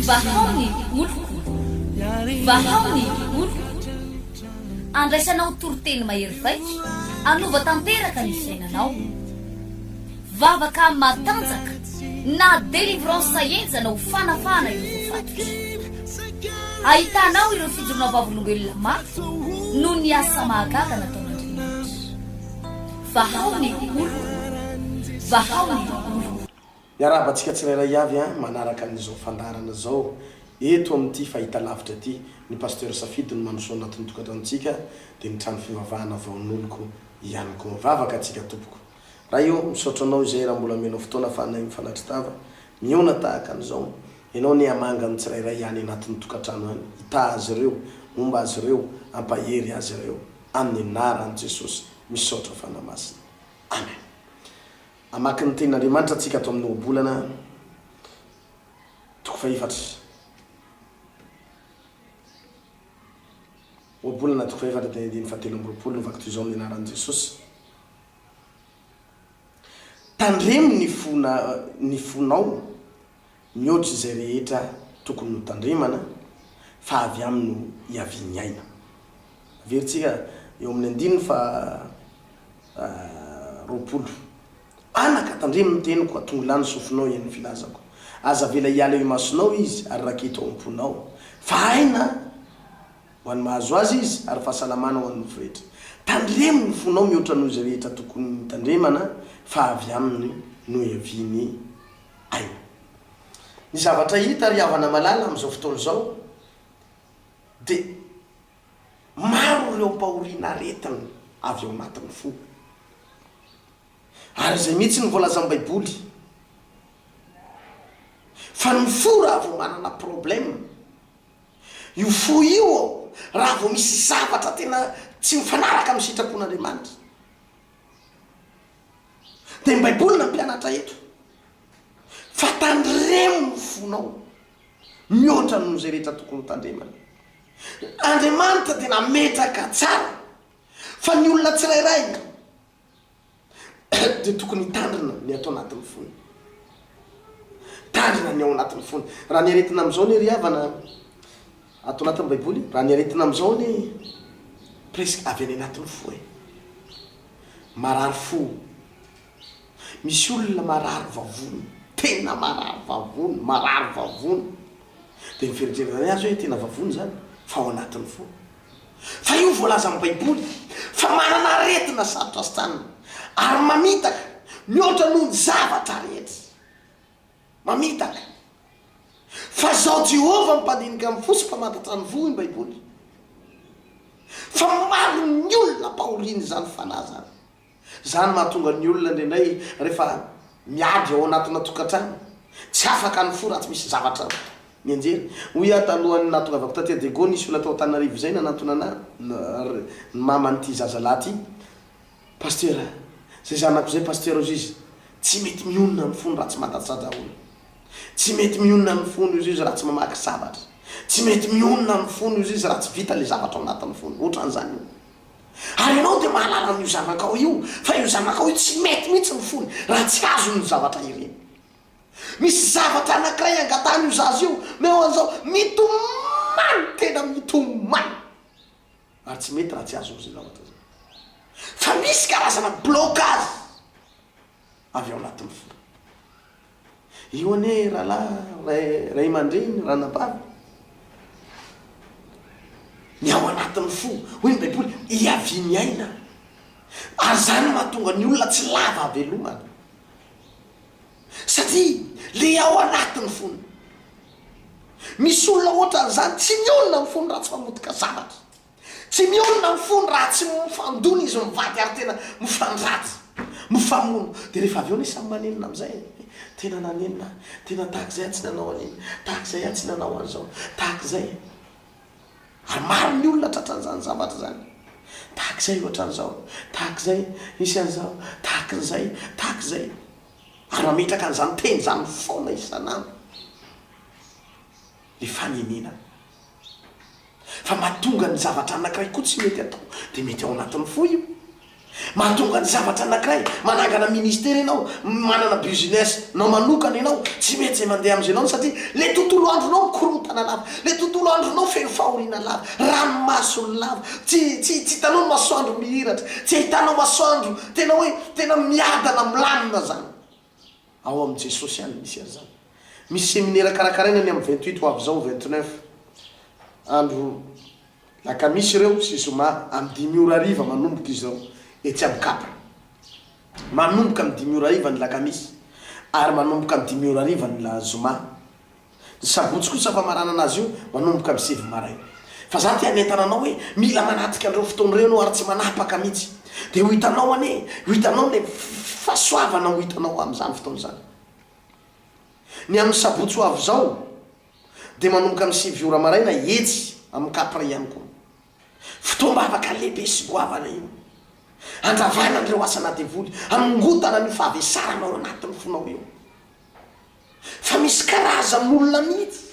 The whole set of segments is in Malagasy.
vahaony oloko vahaony oloko andraisanao toroteny mahery vaitra anova tanteraka ny fiainanao vavaka matanjaka na délivrance enjana ho fanafana ireo fatotra ahitanao ireo fijorona vavolombelona maro no ny asa mahagaga nataon'andriamanitra vahaony oloko vahaony oloko miarabantsika tsirairay avy manaraka an'izao fandarana zao eto amin'ity fahita lavitra ty ny pasteur Safidy no manoso anatin'ny tokatrantsika dia ny trano fivavahana vaon'oloko ihany koa mivavaka atsika tompoko raha io misaotra anao izay raha mbola menao fotoana fanay mifanatry tava miona tahaka an'izao ianao ny amanga amin'ny tsirairay ihany anatin'ny tokatrano any hita azy ireo momba azy ireo ampahery azy ireo amin'ny anaran'i Jesosy misaotra fanamasina amen. Amaky ny tenin'Andriamanitra atsika ato amin'ny obolana toko faefatra obolana toko faefatra dia ny fahatelo amby roapolo no vaky toy izao amin'ny anaran'i Jesosy tandremo ny fonao mihoatra izay rehetra tokony no tandremana fa avy aminy no hiaviany aina averitsika eo amin'ny andininy fa roapolo anaka tandremo ny teniko atongolany sofinao ian'ny filazako aza vela hiala eo masonao izy ary raketo ao amponao fa aina ho an'ny mahazo azy izy ary fahasalamana ho an'ny mofrehetra tandremo ny fonao mihoatra noho izay rehetra tokony tandremana fa avy aminy no hiaviany aina ny zavatra hita ry havana malala amin'izao fotoana izao dia maro ireo mpahoriana aretiny avy ao anatin'ny fo ary izay mihitsy ny voalaza amin'ny baiboly fa ny fo raha vao manana problème io fo io raha vao misy zavatra tena tsy mifanaraka amin'ny sitrapon'Andriamanitra dia ny baiboly nampianatra eto fa tandremo ny fonao mihoatra noho izay rehetra tokony ho tandremana. Andriamanitra dia nametraka tsara fa ny olona tsirairay dia tokony hitandrina ny atao anatin'ny fony tandrina ny ao anatin'ny fony raha ny aretina amin'izao ny ry havana atao anatin'ny baiboly raha ny aretina amin'izao ny presque avy any anatin'ny fo marary fo misy olona marary vavony tena marary vavony dia miferitrerana azy hoe tena vavony zany fa ao anatin'ny fo fa io voalaza amin'ny baiboly fa manana aretina sarotra sy tanina ary mamitaka mihoatra noho ny zavatra rehetra mamitaka fa zao Jehova mimpandinika amin'ny fo sy mpamantatra ny fo ny baiboly fa maro ny olona mpahoriana zany fanahy zany mahatonga ny olona indray rehefa miady ao anatina tokatrano tsy afaka ny fo raha tsy misy zavatra mianjery hoy aho talohan'ny natongavako taty Dego nisy olona tao Antananarivo zay nanatona ny maman'ity zazalahy ty pasteur zay zanako zay pasteur izy tsy mety mionona amin'ny fony raha tsy mahatatra daholo tsy mety mionona amin'ny fony izy raha tsy mamaky zavatra tsy mety mionona amin'ny fony izy raha tsy vita le zavatra ao anatin'ny fony ohatran'izany io ary ianao dia mahalala n'io zanakao io fa io zanakao io tsy mety mihitsy ny fony raha tsy azo ny zavatra ireny misy zavatra anankiray angatany io zazy io meo an'izao mitomany tena mitomany ary tsy mety raha tsy azo ny zavatra zay fa misy karazana blocage avy ao anatin'ny fo io ane rahalahy ray aman-dreny ranabavy ny ao anatin'ny fo hoy ny baiboly hiaviany aina ary zany mahatonga ny olona tsy lava velomana satria le ao anatin'ny fony misy olona ohatran'izany tsy mionona amin'ny fony raha tsy mamotika zavatra tsy mionona amin'ny fony raha tsy mifandona izy mivady ary tena mifandraty mifamono dia rehefa avy eo ny samy manenina amin'izay tena nanenina tena tahaka izay tsy nanao an'iny tahaka izay tsy nanao an'izao tahaka izay ary maro ny olona tratran'izany zavatra zany tahaka izay ohatran'izao tahaka izay isy an'izao tahaka n'izay tahaka izay ary mametraka an'izany teny zany foana isan'andro le fanenena fa mahatonga ny zavatra anankiray koa tsy mety atao dia mety ao anatin'ny fo io mahatonga ny zavatra anankiray manangana ministera ianao manana business nao manokana ianao tsy mety zay mandeha am'izay anao satria le tontolo andronao korotana lava le tontolo andronao feno fahoriana lava ranomasony lava tsy hitanao masoandro mihiratra tsy hitanao masoandro tena hoe tena miadana milanina zany ao am' jesosy any misy ary zany misy séminaire karakaraina ny am 28 ho avy zao 29 andro lakamisy ireo sy zoma am 10 ora ariva manomboka izy reo etsy abikapa manomboka am 10 ora ariva ny lakamisy ary manomboka am 10 ora ariva ny la zoma ny sabotsy kosa fa marana anazy io manomboka am 7 maray fa zany ty anentananao hoe mila manatika andreo fotoan'ireo anao ary tsy manapaka mihitsy de ho hitanao ane ho hitanao le fahasoavana ho hitanao am'izany fotoana zany ny amin'ny sabotsy ho avy zao de manomboka am 7 ora maraina etsy am kapra ihany koa fotoam-bavaka lehibe sy goavana io andravana andreo asana devoly amingotana ny fahavesaranao anatin'ny fonao io fa misy karazan'olona mihitsy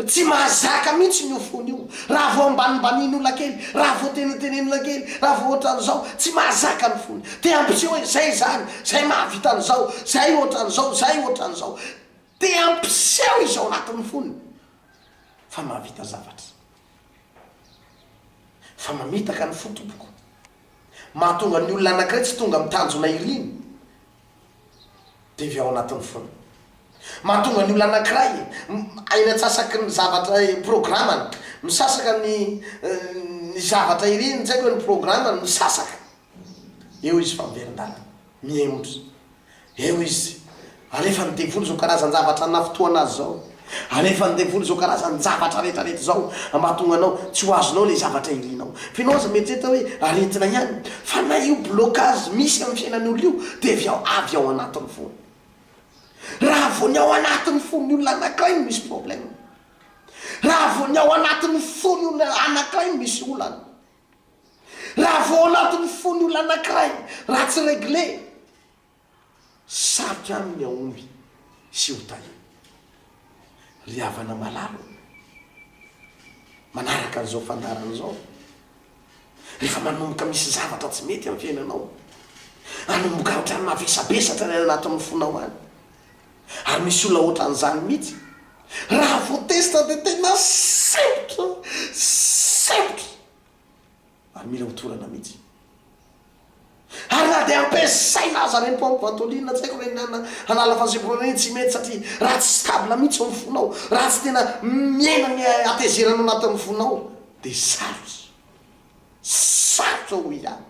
tsy mahazaka mihitsy ny ofony io raha vo ambanimbaninyolona kely raha vo tenentenenolona kely raha vo ohatran'izao tsy mahazaka ny fony te ampiseho hoe zay zany zay mahavitan'izao zay ohatran'izao zay ohatran'izao te ampiseho izao anatin'ny fony fa mahavita zavatra fa mamitaka ny fotompoko mahatonga ny olona anankiray tsy tonga mitanjona iriny de vy ao anatin'ny fony mahatonga ny olona anankiray aina tsasaky ny zavatra programmany misasaka ny zavatra iriny ntsaiky hoe ny programmany misasaka eo izy fa miverin-dala miemotry eo izy alefa ny devoly zao karazan-javatra nafotoana azy zao alefa ny devoly zao karazany zavatra rehetrarehetra zao mahatonga anao tsy ho azonao le zavatra irinao fa ianao aza mety eta hoe aretina ihany fa na io blocage misy amin'ny fiainan'olo io de vy ao avy ao anatin'ny fony raha vo ny ao anatin'ny fony olona anankiray no misy problème raha vo ny ao anatin'ny fony olona anankiray no misy olana raha vo anatin'ny fony olona anankiray raha tsy réglé sarotra aminy aomby sy hotay ry havana malalo manaraka an'izao fandarana zao rehefa manomboka misy zavatra tsy mety amin'ny fiainanao anomboka ohatrany mavesabesatra ny anatin'ny fonao any ary misy olona ohatran'izany mihitsy raha vo testa de tena sempotra ary mila hotorana mihitsy ary na de ampiasaina aza reny mpampivatolina tsy haiko reny hanala fanseporana iny tsy mety satria raha tsy stable mihitsy ao ny fonao raha tsy tena miaina ny atezerana anatin'ny fonao de sarotra ho ihany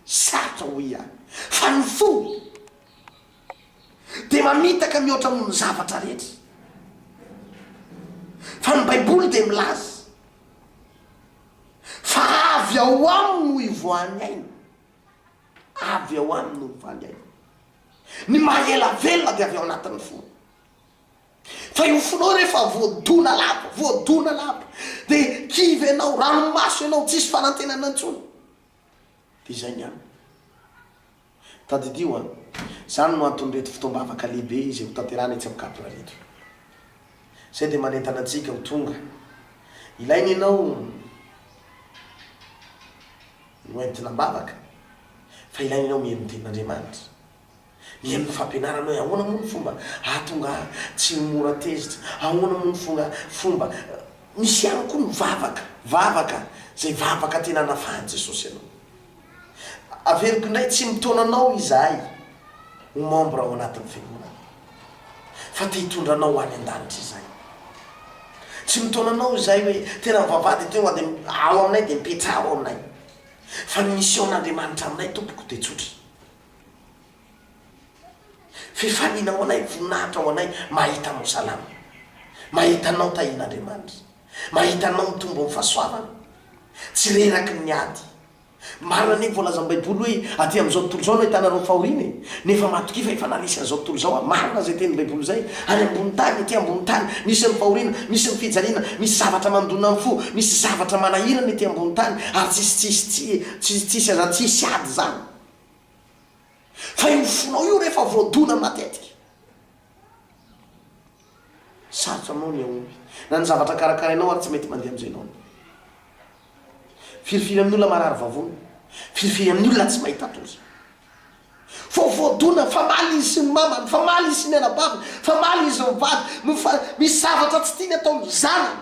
sarotra ho ihany fa ny fo de mamitaka mihoatra amin'ny zavatra rehetra fa ny baiboly de milaza fa avy ao aminy no ivoany aina avy ao aminy no ivoany aina ny mahela velona de avy ao anatin'ny fo fa io fonao rehefa voadona lapa de kivy anao ranomaso ianao tsisy fanantenana antsony de zay ny any tadidio a zany no antony reto fotoam-bavaka lehibe izy ho tanterana etsy am'kapra reto zay de manentana atsika ho tonga ilainy ianao noentina mbavaka fa ilainy ianao mihaino tenin'Andriamanitra mihaino ny fampianaranao hoe ahoana moa ny fomba ahatonga tsy mora tezitra ahoana moa ny fomba misy ihany koa ny vavaka zay vavaka tena nafahany Jesosy ianao averiko indray tsy mitonanao izahay ho membre ao anatin'ny fiangonana fa te hitondranao any an-danitra izay tsy mitonanao izahay hoe tena mivavady teo de ao aminay de mipetra ao aminay fa ny mission-n'Andriamanitra aminay tompoko de tsotra fifanina ao anay voninahitra ao anay mahitanao salama mahitanao tahin'Andriamanitra mahitanao mitombo amin'ny fahasoavana tsy reraky ny ady marina ane voalazan'ny baiboly hoe aty am'izao tontolo zao no hitanareo fahoriny nefa matoky fa efa nanisy an'izao tontolo zao a marina zay teny baiboly zay any ambony tany ety ambony tany misy ny fahorina misy ny fijaliana misy zavatra mandona amin'ny fo misy zavatra manahirana ety ambony tany ary tsisy aza tsisy ady zany fa io fonao io rehefa voadona matetika sarotra anao ny aomby na ny zavatra karakarainao ary tsy mety mandeha am'izay anao firifiry amin'ny olona marary vavony, firifiry amin'ny olona tsy mahita tozy. Voadona fa maly izy sy ny mamany, fa maly izy sy ny anabaviny, fa maly izy mivady, misy zavatra tsy tiany atao zanany.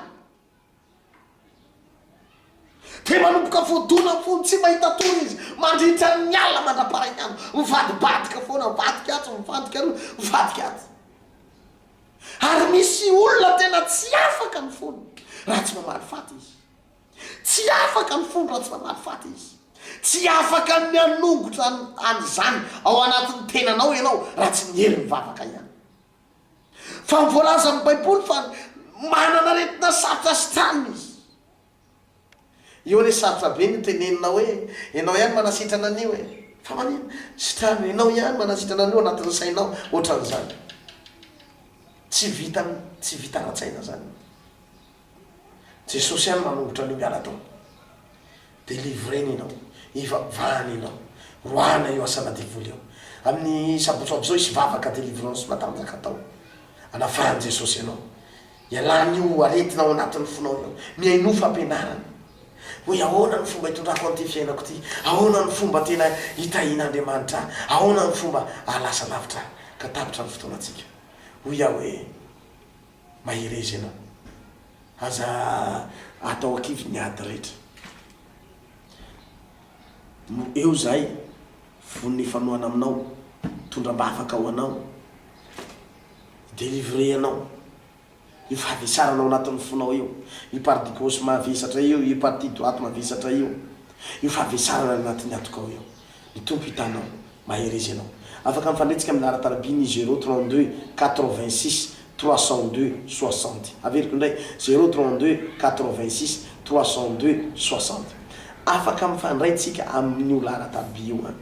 De manomboka voadona fony tsy mahita tory izy, mandritra ny alina mandra-parainy andro, mivadibadika foana, mivadika ato, mivadika aloha, mivadika ato. Ary misy olona tena tsy afaka ny fony raha tsy mamaly faty izy. Tsy afaka ny fony raha tsy mamaly faty izy. Tsy afaka ny anongotra an'izany ao anatin'ny tenanao ianao raha tsy mihery mivavaka ihany. Fa mivoalaza amin'ny baiboly fa manana retina sarotra sitrany izy. Io le sarotra be ny teneninao hoe ianao ihany manasitrana an'io e. Fa manino sitrany ianao ihany manasitrana an'io anatin'ny sainao ohatran'izany. Tsy vita ara-tsaina zany. Jesosy ihany manombotra an'io miala tao. Délivreny ianao, ivavahany ianao, roana io asana devoly io. Amin'ny sabotsy zao isy vavaka délivrance matanjaka tao. Anafahany Jesosy ianao. Ialany io aretinao anatin'ny fonao io. Miaino fampianarany. Hoe ahoana ny fomba hitondrako an'ity fiainako ty, ahoana ny fomba tena hitahin'Andriamanitra, ahoana ny fomba alasa lavitra ka tapitra ny fotoanatsika. Hoy aho hoe maherezy ianao. Aza atao akivy ny ady rehetra. Eo zay von'ny fanoana aminao, tondram-bavaka ho anao, délivrer anao, io fahavesaranao anatin'ny fonao io, io parti gauche mavesatra io, io parti droite mavesatra io, io fahavesarana anatin'ny atokao io. Ny tompo hitanao, maherezy anao. Afaka mifandretsika amin'ny ara-tarabiny 032 86 302 60. Averiko indray 032 86 302 60. Afaka mifandray-tsika amin'ny olo ara-taraby io ho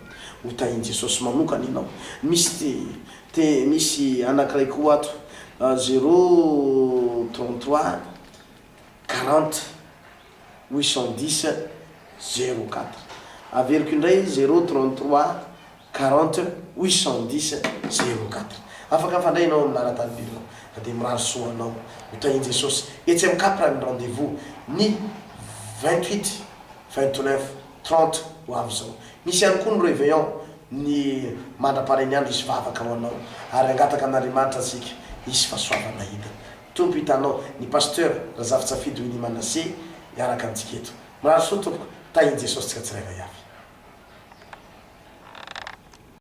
tahin Jesosy manokana ianao. Misy anankiray koa ato 033 40 810 04. Averiko indray 033 40 810 04. Afaka mifandray ianao amin'ny ara-taraby io de mirary soa anao ho tahin Jesosy. Etsy amin'ny kapra ny rendez-vous ny 28 29 30 ho avy zao. Misy ihany koa ny réveillon ny mandra-parainy andro isy vavaka ho anao ary angataka an'Andriamanitra asika isy fahasoavana hita. Tompo hitanao ny pasteur Razafy Tsafidy Winnie Manasseh miaraka amintsika eto. Mirary soa tompoko, tahin Jesosy tsika tsirairay avy.